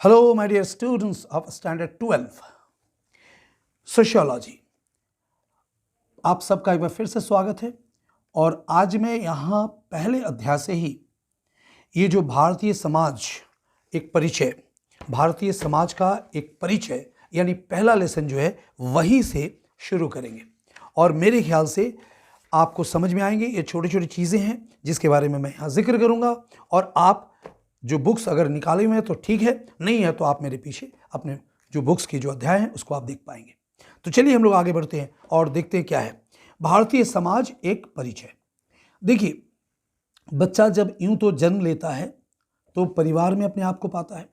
Hello, my dear students of Standard 12 sociology. आप सबका एक बार फिर से स्वागत है। और आज मैं यहाँ पहले अध्याय से ही ये जो भारतीय समाज भारतीय समाज का एक परिचय यानी पहला लेसन जो है वहीं से शुरू करेंगे। और मेरे ख्याल से आपको समझ में आएंगे। ये छोटी छोटी चीज़ें हैं जिसके बारे में मैं यहाँ जिक्र करूँगा। और आप जो बुक्स अगर निकाले हुए हैं तो ठीक है, नहीं है तो आप मेरे पीछे अपने जो बुक्स की जो अध्याय हैं उसको आप देख पाएंगे। तो चलिए हम लोग आगे बढ़ते हैं और देखते हैं क्या है भारतीय समाज एक परिचय। देखिए, बच्चा जब यूं तो जन्म लेता है तो परिवार में अपने आप को पाता है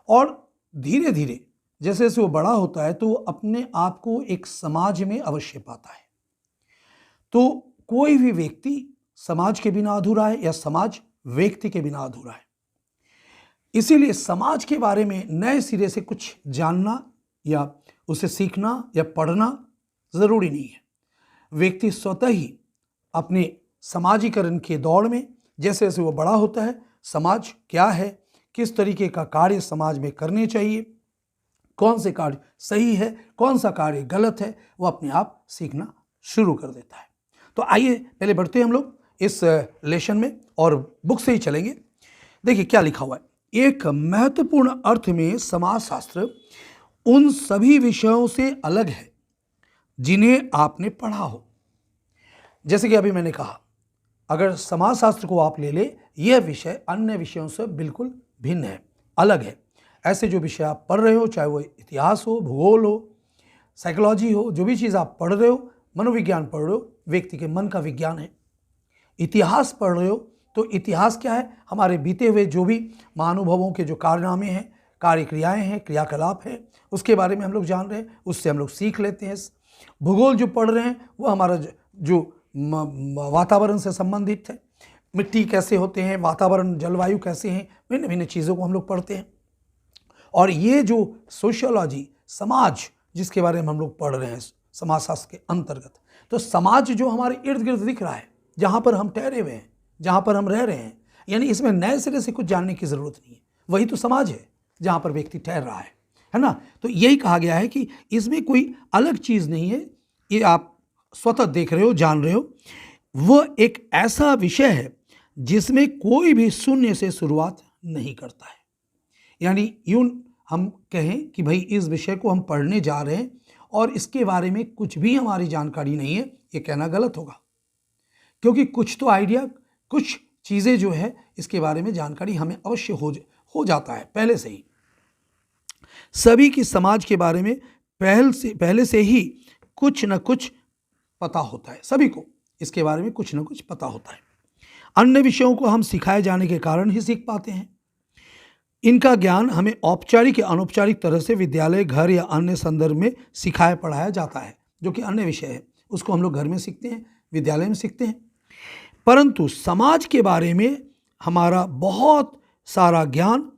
और धीरे धीरे जैसे जैसे वो बड़ा होता है तो वो अपने आप को एक समाज में अवश्य पाता है। तो कोई भी व्यक्ति समाज के बिना अधूरा है या समाज व्यक्ति के बिना अधूरा है। इसीलिए समाज के बारे में नए सिरे से कुछ जानना या उसे सीखना या पढ़ना जरूरी नहीं है। व्यक्ति स्वतः ही अपने समाजीकरण के दौड़ में जैसे जैसे वो बड़ा होता है, समाज क्या है, किस तरीके का कार्य समाज में करने चाहिए, कौन से कार्य सही है, कौन सा कार्य गलत है, वो अपने आप सीखना शुरू कर देता है। तो आइए पहले बढ़ते हैं हम लोग इस लेसन में और बुक से ही चलेंगे। देखिए क्या लिखा हुआ है। एक महत्वपूर्ण अर्थ में समाजशास्त्र उन सभी विषयों से अलग है जिन्हें आपने पढ़ा हो। जैसे कि अभी मैंने कहा, अगर समाजशास्त्र को आप ले ले, यह विषय अन्य विषयों से बिल्कुल भिन्न है, अलग है। ऐसे जो विषय आप पढ़ रहे हो, चाहे वो इतिहास हो, भूगोल हो, साइकोलॉजी हो, जो भी चीज़ आप पढ़ रहे हो, मनोविज्ञान पढ़ रहे हो, व्यक्ति के मन का विज्ञान है। इतिहास पढ़ रहे हो तो इतिहास क्या है, हमारे बीते हुए जो भी महानुभवों के जो कारनामे हैं, कार्यक्रियाएं हैं, क्रियाकलाप हैं, उसके बारे में हम लोग जान रहे हैं, उससे हम लोग सीख लेते हैं। भूगोल जो पढ़ रहे हैं वो हमारा जो वातावरण से संबंधित है, मिट्टी कैसे होते हैं, वातावरण जलवायु कैसे हैं, भिन्न भिन्न चीज़ों को हम लोग पढ़ते हैं। और ये जो सोशियोलॉजी, समाज जिसके बारे में हम लोग पढ़ रहे हैं समाजशास्त्र के अंतर्गत, तो समाज जो हमारे इर्द गिर्द दिख रहा है, जहाँ पर हम ठहरे हुए हैं, जहाँ पर हम रह रहे हैं, यानी इसमें नए सिरे से कुछ जानने की ज़रूरत नहीं है, वही तो समाज है जहाँ पर व्यक्ति ठहर रहा है ना। तो यही कहा गया है कि इसमें कोई अलग चीज़ नहीं है, ये आप स्वतः देख रहे हो, जान रहे हो। वो एक ऐसा विषय है जिसमें कोई भी शून्य से शुरुआत नहीं करता है। यानी यूं हम कहें कि भाई इस विषय को हम पढ़ने जा रहे हैं और इसके बारे में कुछ भी हमारी जानकारी नहीं है, ये कहना गलत होगा। क्योंकि कुछ तो आइडिया, कुछ चीज़ें जो है इसके बारे में जानकारी हमें अवश्य हो जाता है पहले से ही। सभी की समाज के बारे में पहले से ही कुछ न कुछ पता होता है। सभी को इसके बारे में कुछ न कुछ पता होता है। अन्य विषयों को हम सिखाए जाने के कारण ही सीख पाते हैं। इनका ज्ञान हमें औपचारिक या अनौपचारिक तरह से विद्यालय, घर या अन्य संदर्भ में सिखाया पढ़ाया जाता है, जो कि अन्य विषय है। उसको हम लोग घर में सीखते हैं, विद्यालय में सीखते हैं। परंतु समाज के बारे में हमारा बहुत सारा ज्ञान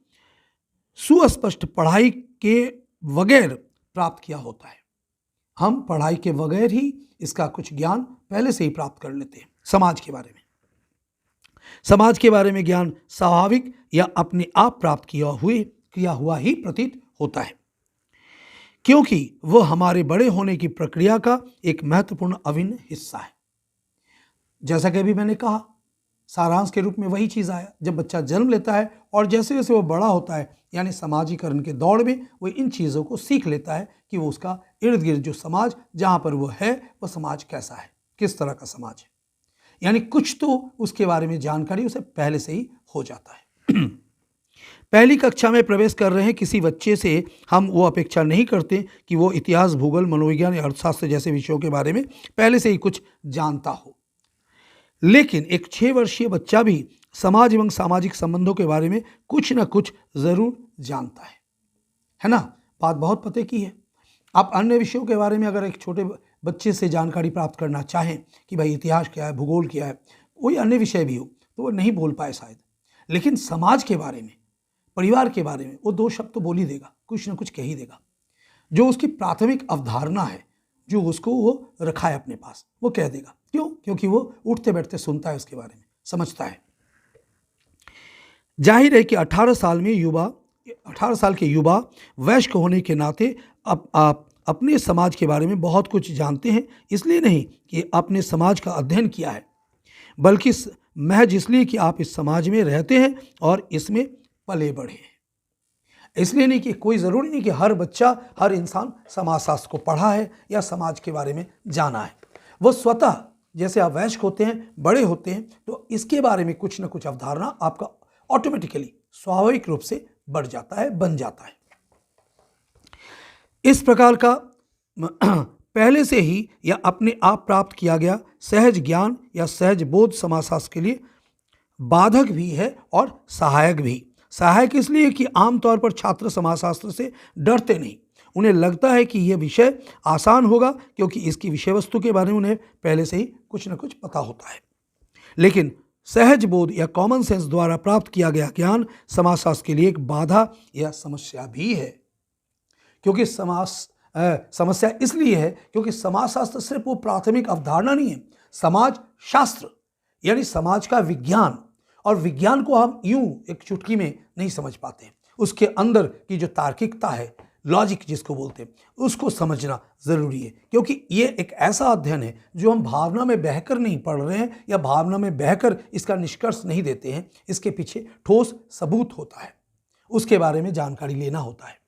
सुस्पष्ट पढ़ाई के बगैर प्राप्त किया होता है। हम पढ़ाई के बगैर ही इसका कुछ ज्ञान पहले से ही प्राप्त कर लेते हैं। समाज के बारे में ज्ञान स्वाभाविक या अपने आप प्राप्त किया हुआ ही प्रतीत होता है, क्योंकि वह हमारे बड़े होने की प्रक्रिया का एक महत्वपूर्ण अभिन्न हिस्सा है। जैसा कि अभी मैंने कहा, सारांश के रूप में वही चीज़ आया। जब बच्चा जन्म लेता है और जैसे जैसे वो बड़ा होता है, यानी समाजीकरण के दौड़ में वो इन चीज़ों को सीख लेता है कि वो उसका इर्द गिर्द जो समाज जहाँ पर वो है, वह समाज कैसा है, किस तरह का समाज है। यानी कुछ तो उसके बारे में जानकारी उसे पहले से ही हो जाता है। पहली कक्षा में प्रवेश कर रहे हैं किसी बच्चे से हम वो अपेक्षा नहीं करते कि वो इतिहास, भूगोल, मनोविज्ञान या अर्थशास्त्र जैसे विषयों के बारे में पहले से ही कुछ जानता हो। लेकिन एक 6 वर्षीय बच्चा भी समाज एवं सामाजिक संबंधों के बारे में कुछ न कुछ जरूर जानता है ना। बात बहुत पते की है। आप अन्य विषयों के बारे में अगर एक छोटे बच्चे से जानकारी प्राप्त करना चाहें कि भाई इतिहास क्या है, भूगोल क्या है, कोई अन्य विषय भी हो, तो वो नहीं बोल पाए शायद। लेकिन समाज के बारे में, परिवार के बारे में वो 2 शब्द तो बोल ही देगा, कुछ ना कुछ कह ही देगा। जो उसकी प्राथमिक अवधारणा है, जो उसको वो रखा है अपने पास, वो कह देगा। क्यों? क्योंकि वो उठते बैठते सुनता है, उसके बारे में समझता है। जाहिर है कि 18 साल में युवा 18 साल के युवा वयस्क होने के नाते आप अपने समाज के बारे में बहुत कुछ जानते हैं, इसलिए नहीं कि आपने समाज का अध्ययन किया है, बल्कि महज इसलिए कि आप इस समाज में रहते हैं और इसमें पले बढ़े हैं। इसलिए नहीं कि कोई ज़रूरी नहीं कि हर बच्चा, हर इंसान समाजशास्त्र को पढ़ा है या समाज के बारे में जाना है। वो स्वतः, जैसे आप वयस्क होते हैं, बड़े होते हैं, तो इसके बारे में कुछ ना कुछ अवधारणा आपका ऑटोमेटिकली, स्वाभाविक रूप से बढ़ जाता है, बन जाता है। इस प्रकार का पहले से ही या अपने आप प्राप्त किया गया सहज ज्ञान या सहज बोध समाजशास्त्र के लिए बाधक भी है और सहायक भी। सहायक इसलिए कि आमतौर पर छात्र समाजशास्त्र से डरते नहीं, उन्हें लगता है कि यह विषय आसान होगा क्योंकि इसकी विषय वस्तु के बारे में उन्हें पहले से ही कुछ न कुछ पता होता है। लेकिन सहज बोध या कॉमन सेंस द्वारा प्राप्त किया गया ज्ञान समाजशास्त्र के लिए एक बाधा या समस्या भी है, क्योंकि समस्या इसलिए है क्योंकि समाजशास्त्र सिर्फ वो प्राथमिक अवधारणा नहीं है, समाज शास्त्र यानी समाज का विज्ञान, और विज्ञान को हम यूं एक चुटकी में नहीं समझ पाते। उसके अंदर की जो तार्किकता है, लॉजिक जिसको बोलते हैं, उसको समझना ज़रूरी है, क्योंकि ये एक ऐसा अध्ययन है जो हम भावना में बहकर नहीं पढ़ रहे हैं या भावना में बहकर इसका निष्कर्ष नहीं देते हैं। इसके पीछे ठोस सबूत होता है, उसके बारे में जानकारी लेना होता है।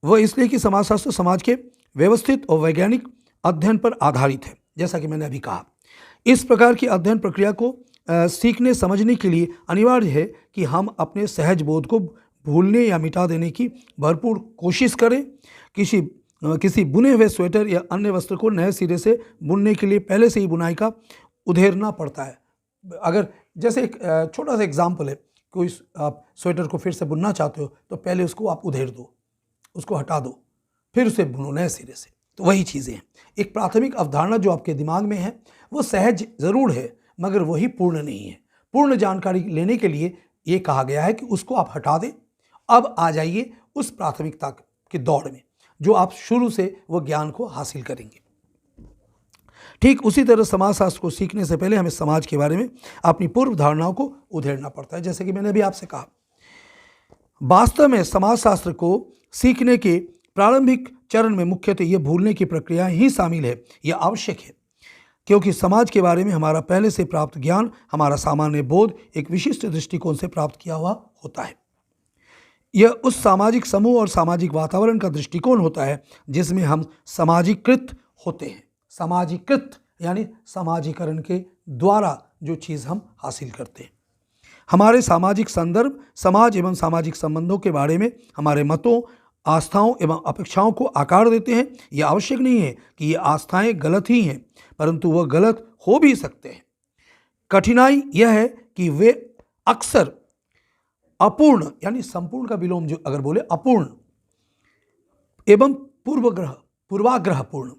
वह इसलिए कि समाजशास्त्र समाज के व्यवस्थित और वैज्ञानिक अध्ययन पर आधारित है, जैसा कि मैंने अभी कहा। इस प्रकार की अध्ययन प्रक्रिया को सीखने समझने के लिए अनिवार्य है कि हम अपने सहज बोध को भूलने या मिटा देने की भरपूर कोशिश करें। किसी बुने हुए स्वेटर या अन्य वस्त्र को नए सिरे से बुनने के लिए पहले से ही बुनाई का उधेड़ना पड़ता है। अगर जैसे एक छोटा सा एग्जाम्पल है, कोई आप स्वेटर को फिर से बुनना चाहते हो तो पहले उसको आप उधेड़ दो, उसको हटा दो, फिर उसे बुनो नए सिरे से। तो वही चीज़ें हैं। एक प्राथमिक अवधारणा जो आपके दिमाग में है वो सहज ज़रूर है, मगर वही पूर्ण नहीं है। पूर्ण जानकारी लेने के लिए ये कहा गया है कि उसको आप हटा दें, अब आ जाइए उस प्राथमिकता की दौड़ में जो आप शुरू से वो ज्ञान को हासिल करेंगे। ठीक उसी तरह समाजशास्त्र को सीखने से पहले हमें समाज के बारे में अपनी पूर्व धारणाओं को उधेड़ना पड़ता है। जैसे कि मैंने अभी आपसे कहा, वास्तव में समाजशास्त्र को सीखने के प्रारंभिक चरण में मुख्यतः ये भूलने की प्रक्रिया ही शामिल है। यह आवश्यक है क्योंकि समाज के बारे में हमारा पहले से प्राप्त ज्ञान, हमारा सामान्य बोध एक विशिष्ट दृष्टिकोण से प्राप्त किया हुआ होता है। यह उस सामाजिक समूह और सामाजिक वातावरण का दृष्टिकोण होता है जिसमें हम समाजीकृत होते हैं। समाजीकृत यानी समाजीकरण के द्वारा जो चीज़ हम हासिल करते हैं। हमारे सामाजिक संदर्भ, समाज एवं सामाजिक संबंधों के बारे में हमारे मतों, आस्थाओं एवं अपेक्षाओं को आकार देते हैं। यह आवश्यक नहीं है कि ये आस्थाएं गलत ही हैं, परंतु वह गलत हो भी सकते हैं। कठिनाई यह है कि वे अक्सर अपूर्ण यानी संपूर्ण का विलोम जो अगर बोले अपूर्ण एवं पूर्वाग्रहपूर्ण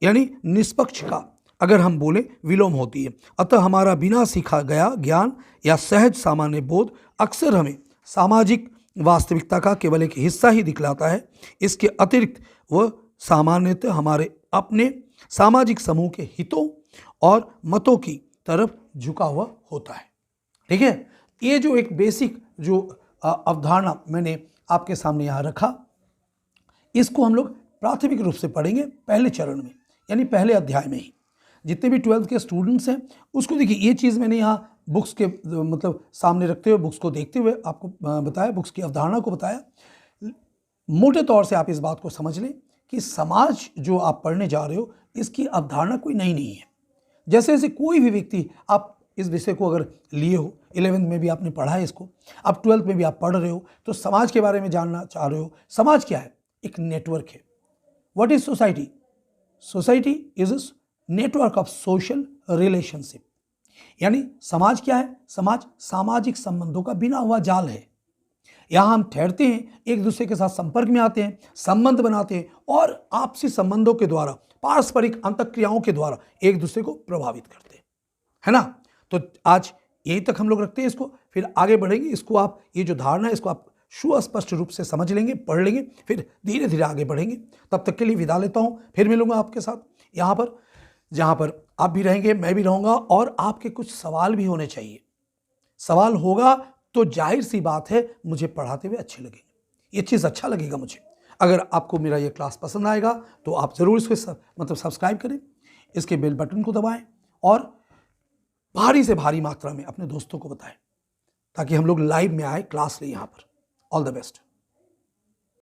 यानी निष्पक्ष का अगर हम बोले विलोम होती है। अतः हमारा बिना सीखा गया ज्ञान या सहज सामान्य बोध अक्सर हमें सामाजिक वास्तविकता का केवल एक हिस्सा ही दिखलाता है। इसके अतिरिक्त वह सामान्यतः हमारे अपने सामाजिक समूह के हितों और मतों की तरफ झुका हुआ होता है। ठीक है, ये जो एक बेसिक जो अवधारणा मैंने आपके सामने यहाँ रखा, इसको हम लोग प्राथमिक रूप से पढ़ेंगे पहले चरण में, यानी पहले अध्याय में ही। जितने भी 12th के स्टूडेंट्स हैं उसको देखिए, ये चीज़ मैंने यहाँ बुक्स के मतलब सामने रखते हुए, बुक्स को देखते हुए आपको बताया, बुक्स की अवधारणा को बताया। मोटे तौर से आप इस बात को समझ लें कि समाज जो आप पढ़ने जा रहे हो इसकी अवधारणा कोई नई नहीं है। जैसे जैसे कोई भी व्यक्ति, आप इस विषय को अगर लिए हो, 11th में भी आपने पढ़ा है इसको, अब 12th में भी आप पढ़ रहे हो, तो समाज के बारे में जानना चाह रहे हो। समाज क्या है? एक नेटवर्क है। What is society? Society is a network of social relationship. यानी समाज क्या है? समाज सामाजिक संबंधों का बिना हुआ जाल है। यहाँ हम ठहरते हैं, एक दूसरे के साथ संपर्क में आते हैं, संबंध बनाते हैं और आपसी संबंधों के द्वारा, पारस्परिक अंतःक्रियाओं के द्वारा एक दूसरे को प्रभावित करते हैं, है ना। तो आज यहीं तक हम लोग रखते हैं इसको, फिर आगे बढ़ेंगे। इसको आप, ये जो धारणा है इसको आप सुस्पष्ट रूप से समझ लेंगे, पढ़ लेंगे, फिर धीरे धीरे आगे बढ़ेंगे। तब तक के लिए विदा लेता हूँ, फिर मिलूंगा आपके साथ यहाँ पर, जहाँ पर आप भी रहेंगे, मैं भी रहूँगा, और आपके कुछ सवाल भी होने चाहिए। सवाल होगा तो जाहिर सी बात है मुझे पढ़ाते हुए अच्छे लगेंगे, ये चीज़ अच्छा लगेगा मुझे। अगर आपको मेरा ये क्लास पसंद आएगा तो आप ज़रूर इसको सब्सक्राइब करें, इसके बेल बटन को दबाएं और भारी से भारी मात्रा में अपने दोस्तों को बताएं ताकि हम लोग लाइव में आए क्लास ले यहाँ पर। All the best.